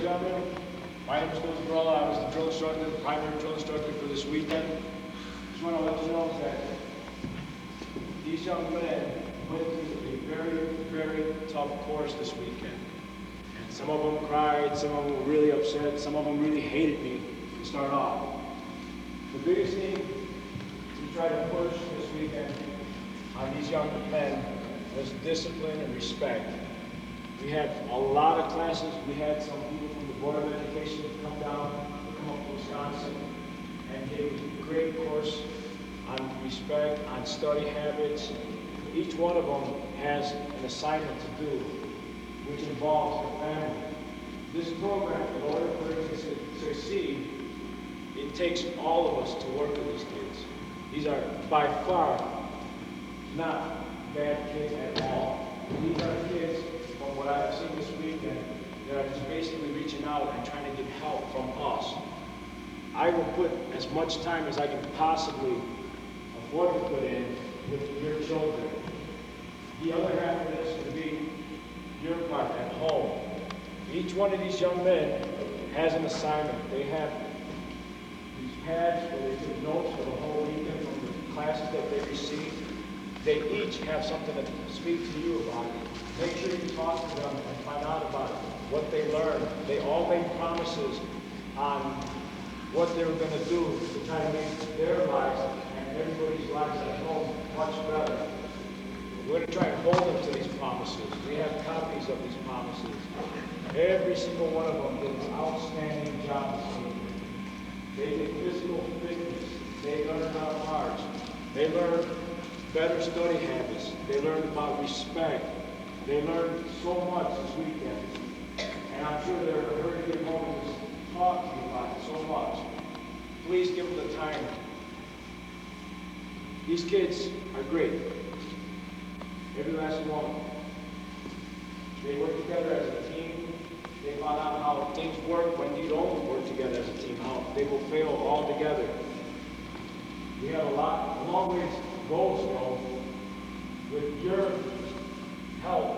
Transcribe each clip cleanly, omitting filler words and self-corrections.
gentlemen, my name is Varela. I was the drill instructor, the primary drill instructor for this weekend. Just want to let you know that these young men went through a very, very tough course this weekend. And some of them cried, some of them were really upset, some of them really hated me to start off. The biggest thing we tried to push this weekend on these young men was discipline and respect. We had a lot of classes. We had some people from the Board of Education come down, come up to Wisconsin, and gave a great course on respect, on study habits. Each one of them has an assignment to do, which involves the family. This program, in order for it to succeed, it takes all of us to work with these kids. These are by far not bad kids at all. These are kids, from what I've seen this weekend, that are just basically reaching out and trying to get help from us. I will put as much time as I can possibly afford to put in with your children. The other half of this will be your part at home. Each one of these young men has an assignment. They have these pads where they take notes for the whole weekend from the classes that they receive. They each have something to speak to you about. Make sure you talk to them and find out about what they learned. They all made promises on what they were going to do to try to make their lives and everybody's lives at home much better. We're going to try and hold them to these promises. We have copies of these promises. Every single one of them did an outstanding job this weekend. They did physical fitness. They learned about march. They learned better study habits. They learned about respect. They learned so much this weekend. And I'm sure they're ready to get home and just talk to you about it so much. Please give them the time. These kids are great. Every last one. They work together as a team. They found out how things work when you don't work together as a team, how they will fail all together. We have a long ways to go, so with your help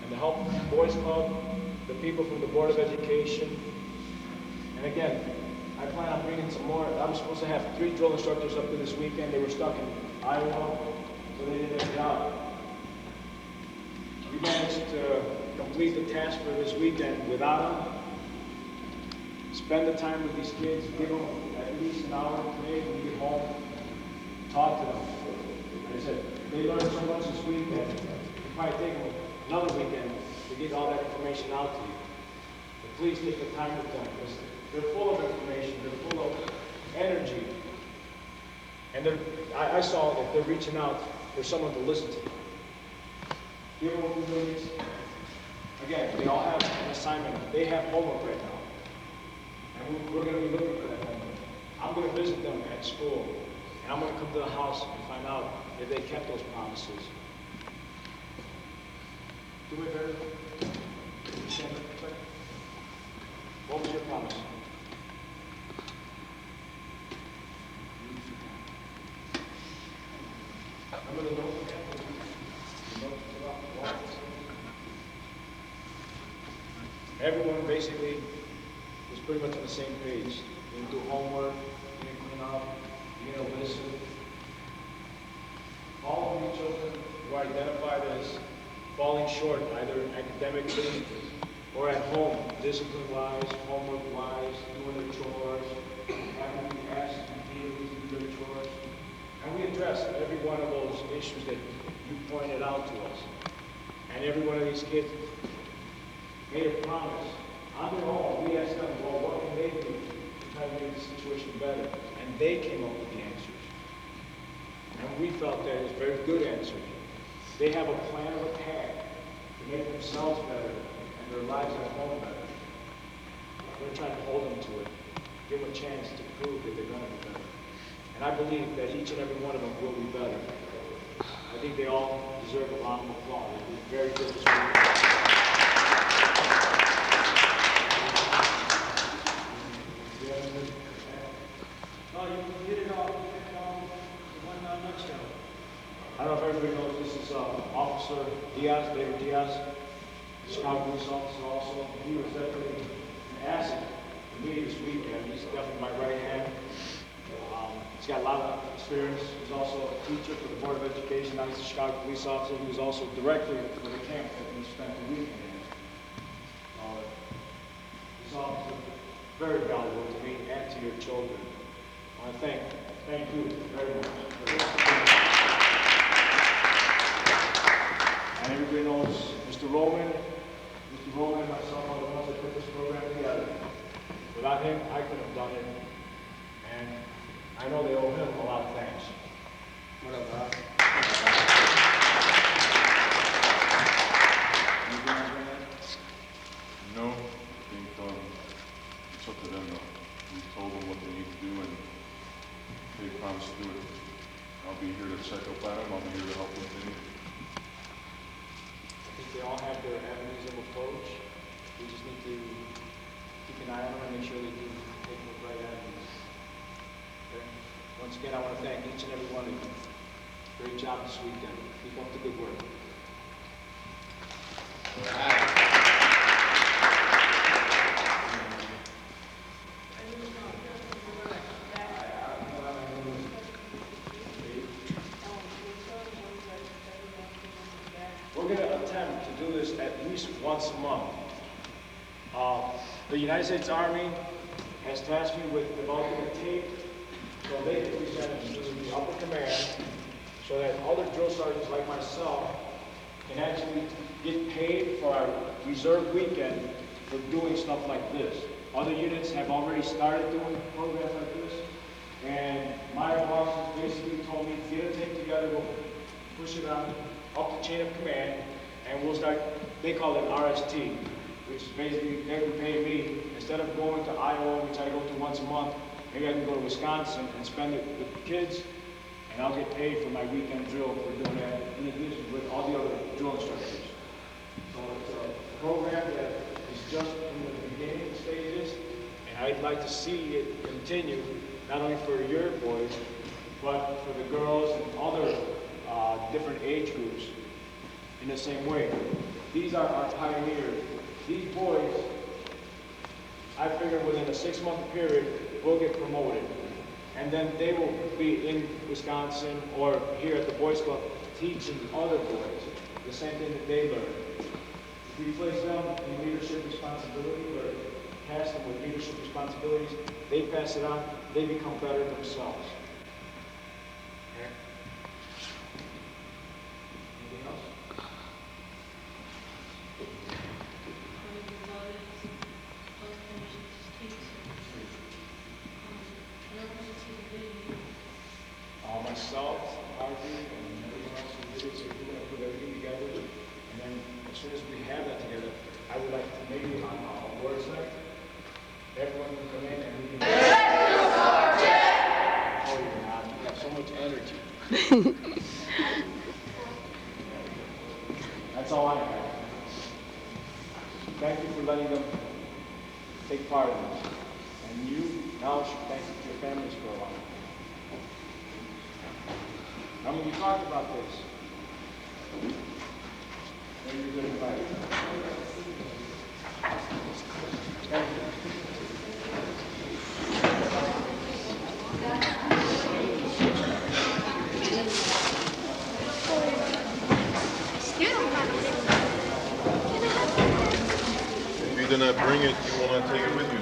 and the help of the Boys Club, the people from the Board of Education, and again, I plan on bringing some more. I was supposed to have 3 drill instructors up there this weekend. They were stuck in Iowa, so they didn't get out. We managed to complete the task for this weekend without them. Spend the time with these kids, give them at least an hour today when you get home. Talk to them. Like I said, they learned so much this weekend. It'll probably take them another weekend to get all that information out to you. But please take the time with them because they're full of information, they're full of energy. And I saw that they're reaching out for someone to listen to. Give them what we're doing. Again, they all have an assignment. They have homework right now. And we're going to be looking for that homework. I'm going to visit them at school. And I'm going to come to the house and find out if they kept those promises. Do me a favor. Stand up quick. What was your promise? Remember the note again? The note about the wall? Everyone basically was pretty much on the same page. You didn't do homework, you didn't clean up, you didn't listen. All of you children were identified as falling short, either academically or at home, discipline-wise, homework-wise, doing their chores, having to be asked to do their chores. And we addressed every one of those issues that you pointed out to us. And every one of these kids made a promise. On their own, we asked them, well, what can they do to try to make the situation better? And they came up with the answers. And we felt that it was very good answers. They have a plan of attack to make themselves better and their lives at home better. We're trying to hold them to it, give them a chance to prove that they're going to be better. And I believe that each and every one of them will be better. I think they all deserve a round of applause. It was very good this week. I don't know if everybody knows this is Officer Diaz, David Diaz, Chicago police officer also. He was definitely an He's got a lot of experience. He's also a teacher for the Board of Education. Now he's a Chicago police officer. He was also director for the camp that we spent the weekend in. These officers are very valuable to me and to your children. I want to thank you very much. And everybody knows Mr. Roman and myself are the ones that put this program together. Without him, I couldn't have done it. And I know they owe him a lot of thanks. What up, Bob? Anything else, Brandon? No, I think it's up to them though. We told them what they need to do and they promised to do it. I'll be here to check up at them. I'll be here to help them if they need. I think they all have their avenues of approach. We just need to keep an eye on them and make sure they do take the right avenues. Okay? Once again, I want to thank each and every one of you. Great job this weekend. Keep up the good work. We're going to attempt to do this at least once a month. The United States Army has tasked me with developing a tape so they can present it to the upper command so that other drill sergeants like myself can actually get paid for our reserve weekend for doing stuff like this. Other units have already started doing programs like this, and my boss basically told me, get a tape together, we'll push it on up the chain of command, and we'll start, they call it RST, which is basically, they would pay me, instead of going to Iowa, which I go to once a month, maybe I can go to Wisconsin and spend it with the kids, and I'll get paid for my weekend drill for doing that, in addition with all the other drill instructors. So it's a program that is just in the beginning stages, and I'd like to see it continue, not only for your boys, but for the girls and other different age groups in the same way. These are our pioneers. These boys, I figure within a 6-month period, will get promoted. And then they will be in Wisconsin or here at the Boys Club teaching other boys the same thing that they learned. If we place them in leadership responsibility or task them with leadership responsibilities, they pass it on, they become better themselves. Okay? Anything else? Myself, Harvey, and everyone else who did it, so we're going to put everything together. And then as soon as we have that together, I would like to maybe on a word site, everyone can come in and we can. Oh, you have so much energy. That's all I have. Thank you for letting them take part in this. And you now should thank your families for a while. I mean, you talked about this. Maybe you're good advice. Thank you. If you did not bring it, you will not take it with you.